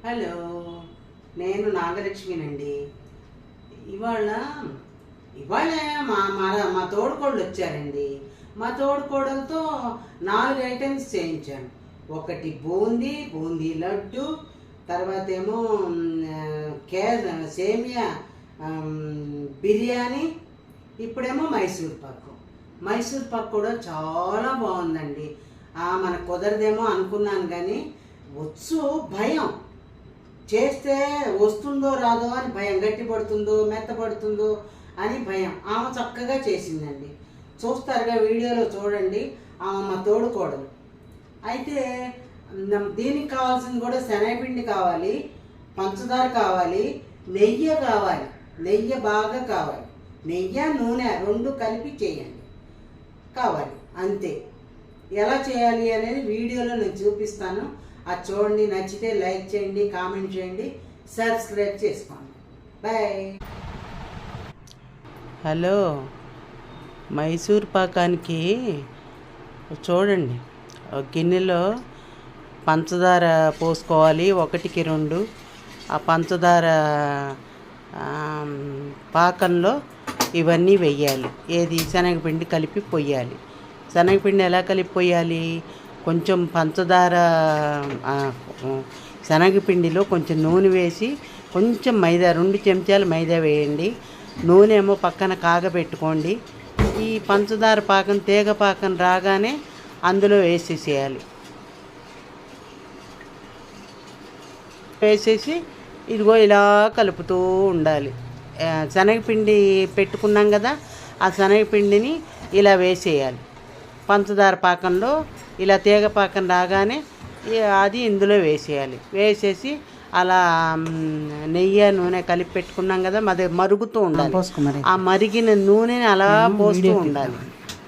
Hello, నేను నాగలక్ష్మినండి. ఇవాళ ఇవాళ మా మా మా తోడుకోళ్ళు వచ్చారండి. మా తోడుకోడలతో 4 ఐటమ్స్ చేయించాను. ఒకటి బూందీ లడ్డు, తర్వాత ఏమో సేమియా బిర్యానీ, ఇప్పుడేమో మైసూర్ పాక్ కూడా చాలా బాగుందండి. మనకు కుదరదేమో అనుకున్నాను, కానీ భయం చేస్తే వస్తుందో రాదో అని భయం, గట్టి పడుతుందో మెత్తపడుతుందో అని భయం. ఆమె చక్కగా చేసిందండి. చూస్తారుగా, వీడియోలో చూడండి. ఆమె మా తోడుకోడలు. అయితే దీనికి కావాల్సింది కూడా శనగపిండి కావాలి, పంచదార కావాలి, నెయ్యి కావాలి. నెయ్యి బాగా కావాలి. నెయ్యి నూనె 2 కలిపి చేయండి కావాలి, అంతే. ఎలా చేయాలి అనేది వీడియోలో నేను చూపిస్తాను. అది చూడండి. నచ్చితే లైక్ చేయండి, కామెంట్ చేయండి, సబ్స్క్రైబ్ చేసుకోండి. బాయ్. హలో, మైసూర్ పాకానికి చూడండి, ఒక గిన్నెలో పంచదార పోసుకోవాలి, 1కి 2. ఆ పంచదార పాకంలో ఇవన్నీ వెయ్యాలి. శనగపిండి కలిపి పొయ్యాలి. శనగపిండి ఎలా కలిపి పొయ్యాలి? కొంచెం పంచదార, శనగపిండిలో కొంచెం నూనె వేసి, కొంచెం మైదా, 2 చెంచాలు మైదా వేయండి. నూనె ఏమో పక్కన కాగబెట్టుకోండి. ఈ పంచదార పాకం, తీగ పాకం రాగానే అందులో వేసేసేయాలి. వేసేసి ఇదిగో ఇలా కలుపుతూ ఉండాలి. శనగపిండి పెట్టుకున్నాం కదా, ఆ శనగపిండిని ఇలా వేసేయాలి. పంచదార పాకంలో ఇలా తీగ పాకం రాగానే అది ఇందులో వేసేయాలి. వేసేసి అలా నెయ్యి నూనె కలిపి పెట్టుకున్నాం కదా, అది మరుగుతూ ఉండాలి. ఆ మరిగిన నూనెని అలా పోస్తూ ఉండాలి.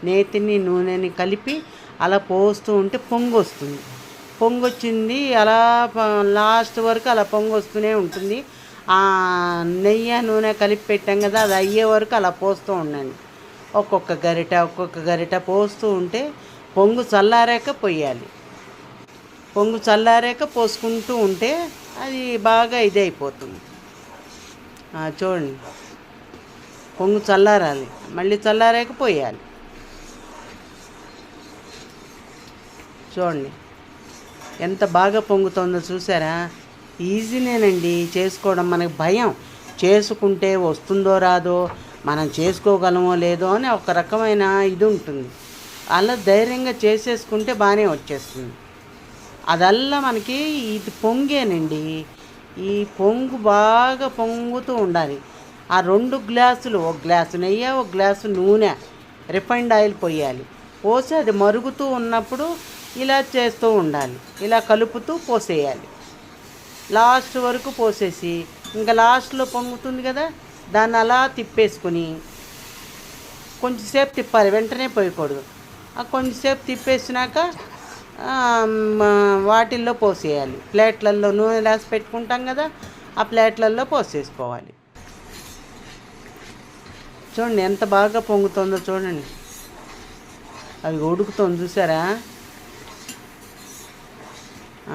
నేతిని నూనెని కలిపి అలా పోస్తూ ఉంటే పొంగు వస్తుంది. పొంగొచ్చింది అలా లాస్ట్ వరకు అలా పొంగు వస్తూనే ఉంటుంది. ఆ నెయ్యి నూనె కలిపి పెట్టాం కదా, అది అయ్యే వరకు అలా పోస్తూ ఉండండి. ఒక్కొక్క గరిట పోస్తూ ఉంటే పొంగు చల్లారాక పొయ్యాలి. పొంగు చల్లారాక పోసుకుంటూ ఉంటే అది బాగా ఇదైపోతుంది. చూడండి, పొంగు చల్లారాలి, మళ్ళీ చల్లారాక పొయ్యాలి. చూడండి ఎంత బాగా పొంగుతుందో చూసారా? ఈజీనేనండి చేసుకోవడం. మనకు భయం, చేసుకుంటే వస్తుందో రాదో, మనం చేసుకోగలమో లేదో అని ఒక రకమైన ఇది ఉంటుంది. అలా ధైర్యంగా చేసేసుకుంటే బాగానే వచ్చేస్తుంది. అదల్లా మనకి ఇది పొంగేనండి. ఈ పొంగు బాగా పొంగుతూ ఉండాలి. ఆ 2 గ్లాసులు, 1 గ్లాసు నెయ్యి, 1 గ్లాసు నూనె, రిఫైండ్ ఆయిల్ పోయాలి. పోసి అది మరుగుతూ ఉన్నప్పుడు ఇలా చేస్తూ ఉండాలి. ఇలా కలుపుతూ పోసేయాలి. లాస్ట్ వరకు పోసేసి, ఇంకా లాస్ట్లో పొంగుతుంది కదా, దాన్ని అలా తిప్పేసుకుని కొంచెంసేపు తిప్పాలి, వెంటనే పోయకూడదు. కొంచెంసేపు తిప్పేసినాక వాటిల్లో పోసేయాలి. ప్లేట్లలో నూనె రాసి పెట్టుకుంటాం కదా, ఆ ప్లేట్లలో పోసేసుకోవాలి. చూడండి ఎంత బాగా పొంగుతుందో చూడండి. అది ఉడుకుతుంది చూసారా?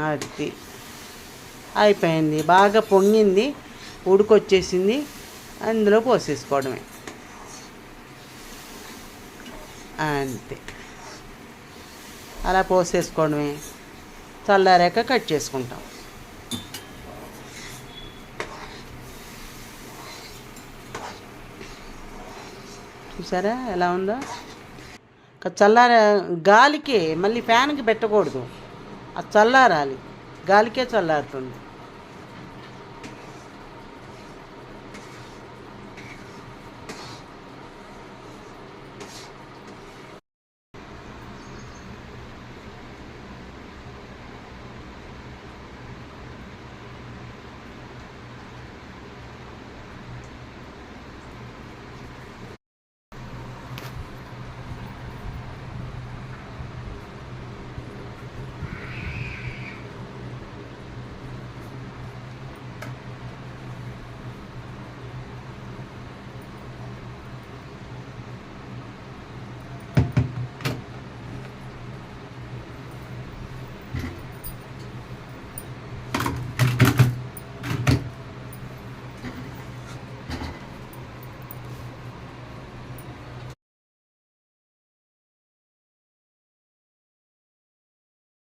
అది అయిపోయింది, బాగా పొంగింది, ఉడుకొచ్చేసింది. అందులో పోసేసుకోవడమే, అంతే. అలా పోసేసుకోవడమే. చల్లారాక కట్ చేసుకుంటాం. చూసారా ఎలా ఉందో? గాలికే, మళ్ళీ ఫ్యాన్కి పెట్టకూడదు. అది చల్లారాలి, గాలికే చల్లారుతుంది.